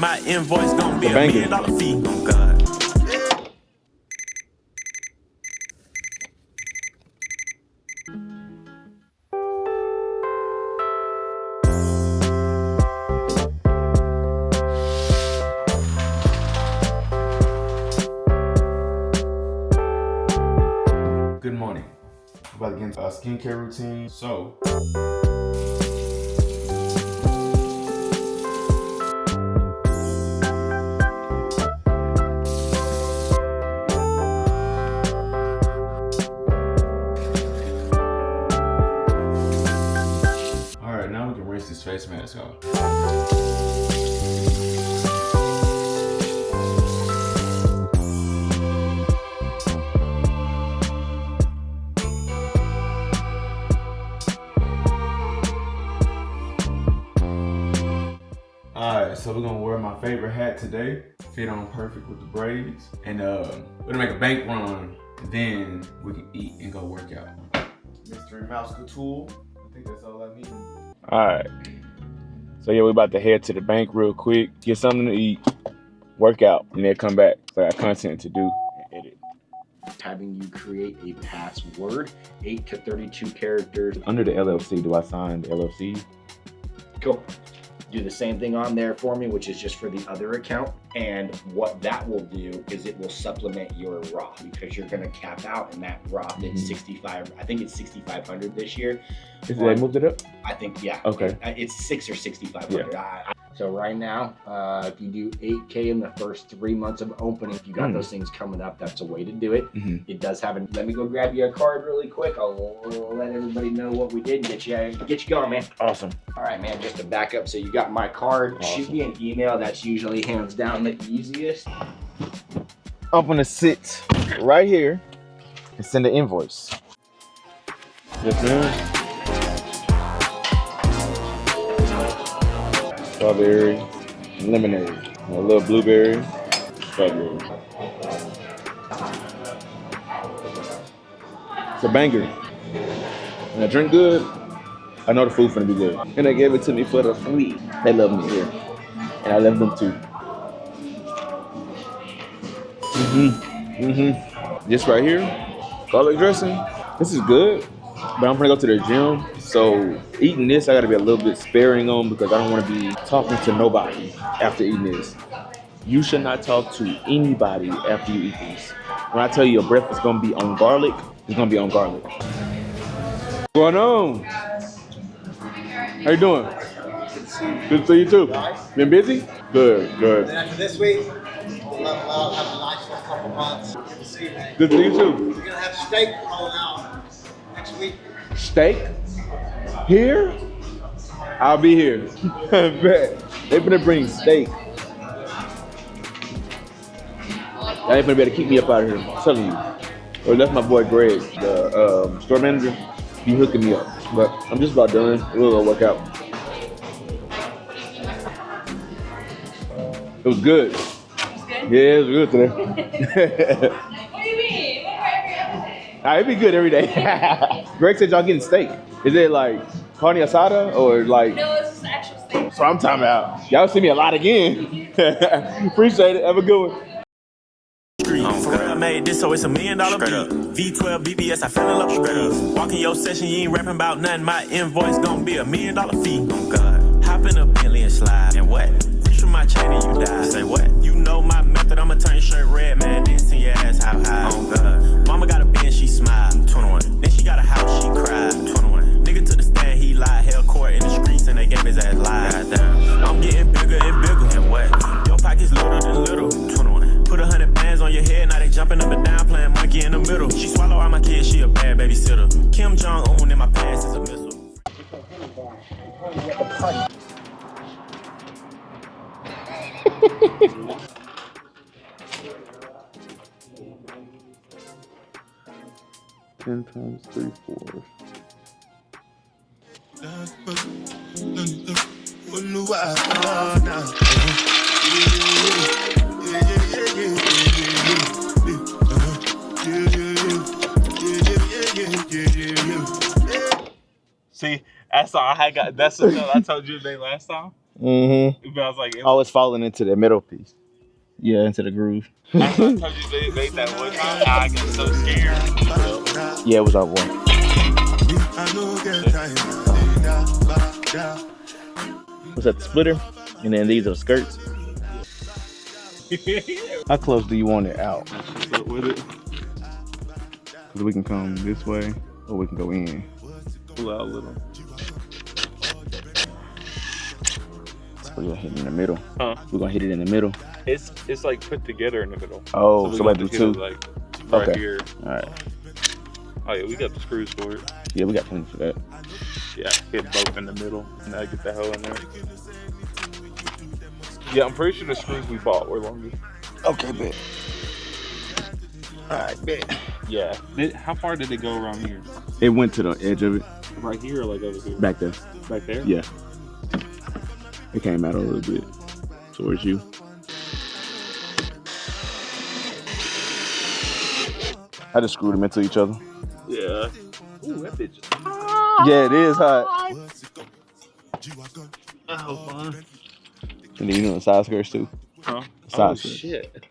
my invoice gon' be $1 million fee. Oh God. Good morning. I'm about to get into a skincare routine. So, all right, now we can rinse this face mask off. Alright, so we're gonna wear my favorite hat today. Fit on perfect with the braids. And we're gonna make a bank run. And then we can eat and go work out. Mystery Mouse Tool. I think that's all I need. Alright. So yeah, we're about to head to the bank real quick, get something to eat, work out, and then come back. So I got content to do and edit. Having you create a password, 8 to 32 characters. Under the LLC, do I sign the LLC? Cool. Do the same thing on there for me, which is just for the other account. And what that will do is it will supplement your Roth, because you're gonna cap out in that Roth at 65, I think it's 6,500 this year. Is they moved it up? I think, yeah. Okay. It's 6 or 6,500. Yeah. So right now, if you do 8K in the first 3 months of opening, if you got those things coming up, that's a way to do it. It does have a, let me go grab you a card really quick. I'll let everybody know what we did and get you going, man. Awesome. All right, man, just to back up, so you got my card. Awesome. Shoot me an email. That's usually hands down the easiest. I'm gonna sit right here and send an invoice. Yes, ma'am. Strawberry, lemonade, a little blueberry, strawberry. It's a banger. And I drink good, I know the food finna be good. And they gave it to me for the free. They love me here. And I love them too. This right here, garlic dressing, this is good. But I'm gonna go to the gym, so eating this I gotta be a little bit sparing on, because I don't wanna be talking to nobody after eating this. You should not talk to anybody after you eat this. When I tell you your breath is gonna be on garlic, it's gonna be on garlic. What's going on? How you doing? Good to see you too. Been busy? Good, good. And after this week, we'll have a nice little couple months. Good to see you, man. Good to see you too. We're gonna have steak rolling out next week. Steak? Here? I'll be here. Bet. They finna bring steak. They ain't finna be able to keep me up out of here, I'm telling you. Well, that's my boy Greg, the store manager. He hooking me up. But I'm just about done. We'll go work out. It was good. It was good? Yeah, it was good today. What do you mean? What about every other day? It'd be good every day. Greg said y'all getting steak. Is it like carne asada or like? No, it's just actual steak. So I'm talking about. Y'all see me a lot again. Appreciate it. Have a good one. For real, I made this, so it's $1 million beat. V12 BBS, I fell in love with these. Walk in your session, you ain't rapping about nothing. My invoice gon' be $1 million fee. Oh God. Hop in a Bentley and slide. And what? Reach for my chain and you die. Say what? You know my method, I'ma turn your shirt red, man. Then send your ass how high. Oh God. Mama got a Benz, she smiled. 21. Then she got a house, she cried. 21. Nigga took the stand, he lied. Held court in the streets and they gave his ass lies. Goddamn. I'm getting bigger and bigger. And what? Your pockets little than little. 21. Put 100 bands on your head, now they jumping up and down, playing monkey in the middle. She swallow all my kids, she a bad babysitter. Kim Jong-un in my pants is a missile. Ten times 3/4. See, that's all I got. That's what I told you today last time. Mm-hmm. But I was like, Oh, it's falling into the middle piece. Yeah, into the groove. I told you they made that one time. I got so scared. Yeah, it was on one. What's that, the splitter? And then these are the skirts. How close do you want it out? What's up with it? Because we can come this way or we can go in. Pull out a little. So we're gonna hit it in the middle. Huh? We're gonna hit it in the middle. It's like put together in the middle. Oh, so we like the hit two. it, like right Okay. here. All right. Oh yeah, we got the screws for it. Yeah, we got plenty for that. Yeah, hit both in the middle, and I get the hole in there. Yeah, I'm pretty sure the screws we bought were longer. Okay, bet. All right, bet. Yeah. How far did it go around here? It went to the edge of it. Right here or like over here? Back there. Back there? Yeah. It came out a little bit towards you. I just screwed them into each other. Yeah. Ooh, that bitch. Yeah, it is hot. Oh, fun. And then you know the side skirts too. Huh? Side Oh, skirts. shit.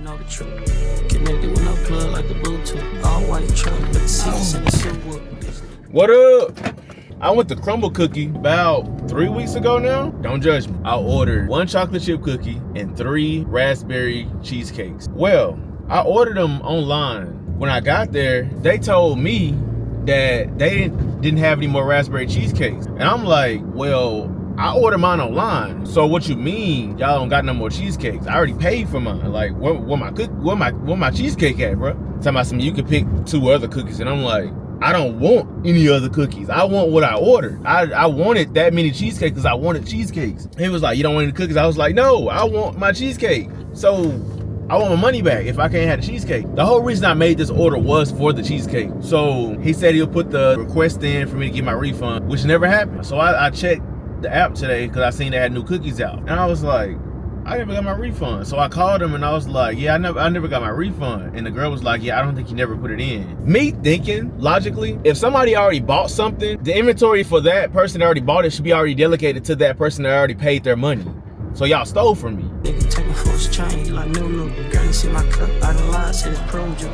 Know the truth. Connected with no plug like the Bluetooth. All white truck, but the seats in the Subaru. What up? I went to Crumble Cookie about 3 weeks ago now. Don't judge me. I ordered 1 chocolate chip cookie and 3 raspberry cheesecakes. Well, I ordered them online. When I got there, they told me that they didn't have any more raspberry cheesecakes. And I'm like, well, I ordered mine online. So what you mean y'all don't got no more cheesecakes? I already paid for mine. Like, where my cheesecake at, bro? Talking about some, you could pick 2 other cookies. And I'm like, I don't want any other cookies. I want what I ordered. I wanted that many cheesecakes because I wanted cheesecakes. He was like, you don't want any cookies? I was like, no, I want my cheesecake. So I want my money back if I can't have the cheesecake. The whole reason I made this order was for the cheesecake. So he said he'll put the request in for me to get my refund, which never happened. So I checked the app today because I seen they had new cookies out. And I was like, I never got my refund. So I called him and I was like, yeah, I never got my refund. And the girl was like, yeah, I don't think you never put it in. Me thinking, logically, if somebody already bought something, the inventory for that person that already bought it should be already delegated to that person that already paid their money. So y'all stole from me. Nigga take me for a change like no. Girl, you see my cup, I done lied, said it's prune juice.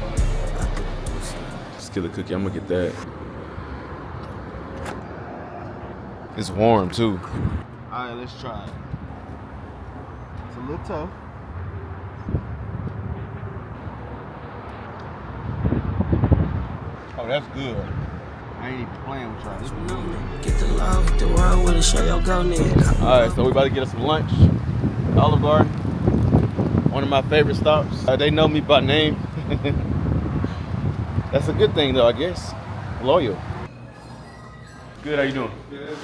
Just kill a cookie, I'm gonna get that. It's warm too. All right, let's try it. It's a little tough. Oh, that's good. I ain't even playing with y'all. This one good. Get the love, hit the world with it, show your go nigga. All right, so we about to get us some lunch. Olive Garden, one of my favorite stops. They know me by name. That's a good thing though, I guess. Loyal. Good, how you doing? Good.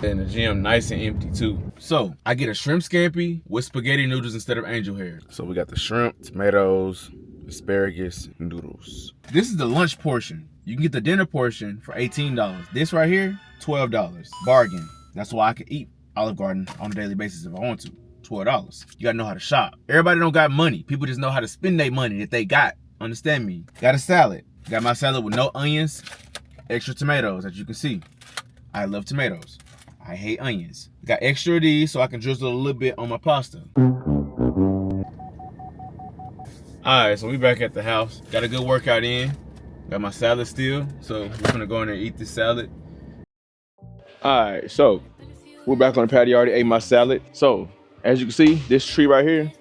And the gym nice and empty too. So I get a shrimp scampi with spaghetti noodles instead of angel hair. So we got the shrimp, tomatoes, asparagus, noodles. This is the lunch portion. You can get the dinner portion for $18. This right here, $12. Bargain. That's why I can eat Olive Garden on a daily basis if I want to. $12. You gotta know how to shop. Everybody don't got money. People just know how to spend their money that they got. Understand me? Got a salad. Got my salad with no onions, extra tomatoes, as you can see. I love tomatoes. I hate onions. Got extra of these so I can drizzle a little bit on my pasta. Alright, so we back at the house. Got a good workout in. Got my salad still, so we're gonna go in there and eat this salad. Alright, so we're back on the patio. I already ate my salad. So, as you can see, this tree right here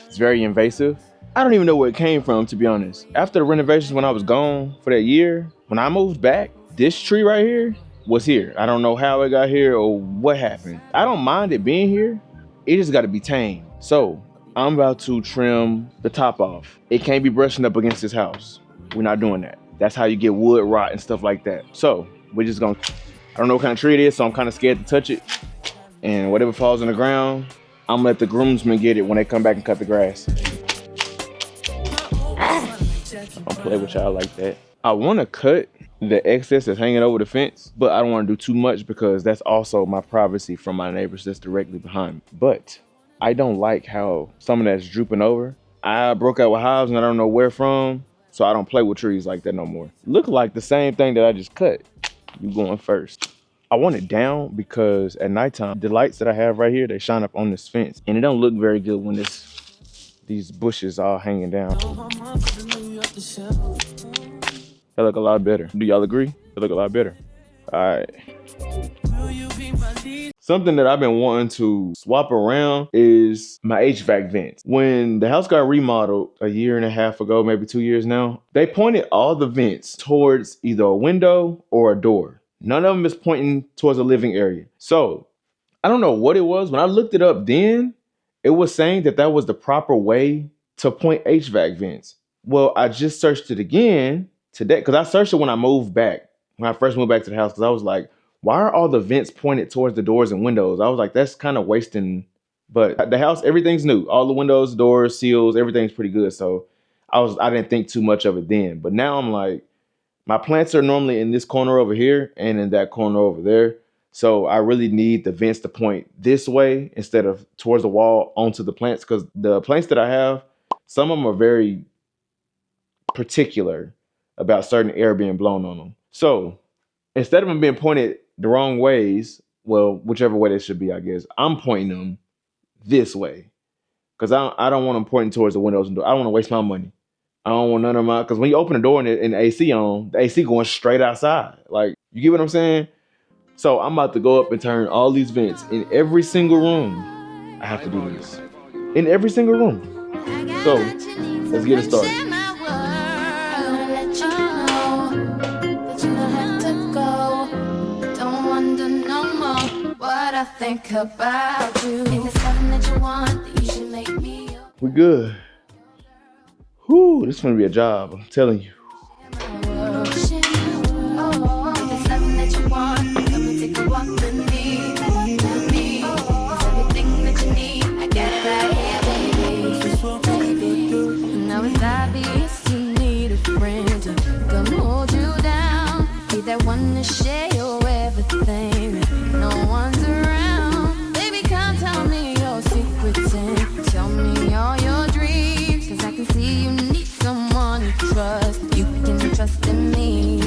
is very invasive. I don't even know where it came from, to be honest. After the renovations when I was gone for that year, when I moved back, this tree right here was here. I don't know how it got here or what happened. I don't mind it being here. It just gotta be tamed. So, I'm about to trim the top off. It can't be brushing up against this house. We're not doing that. That's how you get wood rot and stuff like that. So, we're just gonna, I don't know what kind of tree it is, so I'm kind of scared to touch it. And whatever falls on the ground, I'm gonna let the groomsmen get it when they come back and cut the grass. I don't play with y'all like that. I wanna cut the excess that's hanging over the fence, but I don't wanna do too much because that's also my privacy from my neighbors that's directly behind me. But I don't like how some of that's drooping over I broke out with hives and I don't know where from, so I don't play with trees like that no more. Look like the same thing that I just cut. You going first. I want it down because at nighttime, the lights that I have right here, they shine up on this fence. And it don't look very good when these bushes all hanging down. They look a lot better. Do y'all agree? They look a lot better. All right. Something that I've been wanting to swap around is my HVAC vents. When the house got remodeled a year and a half ago, maybe 2 years now, they pointed all the vents towards either a window or a door. None of them is pointing towards a living area. So I don't know what it was. When I looked it up then, it was saying that that was the proper way to point HVAC vents. Well, I just searched it again today because I searched it when I moved back, when I first moved back to the house, because I was like, why are all the vents pointed towards the doors and windows? I was like, that's kind of wasting. But the house, everything's new. All the windows, doors, seals, everything's pretty good. So I didn't think too much of it then. But now I'm like, my plants are normally in this corner over here and in that corner over there. So I really need the vents to point this way instead of towards the wall onto the plants, because the plants that I have, some of them are very particular about certain air being blown on them. So instead of them being pointed the wrong ways, well, whichever way they should be, I guess, I'm pointing them this way because I don't want them pointing towards the windows and doors. I don't want to waste my money. I don't want none of my, because when you open the door and the AC on, the AC going straight outside. Like, you get what I'm saying? So I'm about to go up and turn all these vents in every single room. I have to do this in every single room. So let's get it started. I think about you. If it's something that you want, then you should make me. We good. Whew, this is gonna be a job, I'm telling you. If it's something that you want, come and take a walk with me. It's everything that you need. I got it right here, baby. Now it's obvious you need a friend to come hold you down. Be that one to share your everything. No one's around. Baby, come tell me your secrets and tell me all your dreams. Cause I can see you need someone to trust. You can trust in me.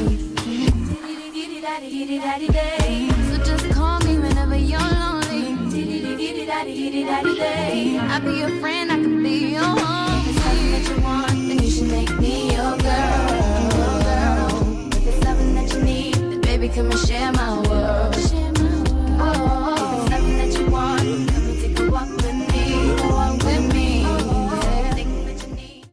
So just call me whenever you're lonely.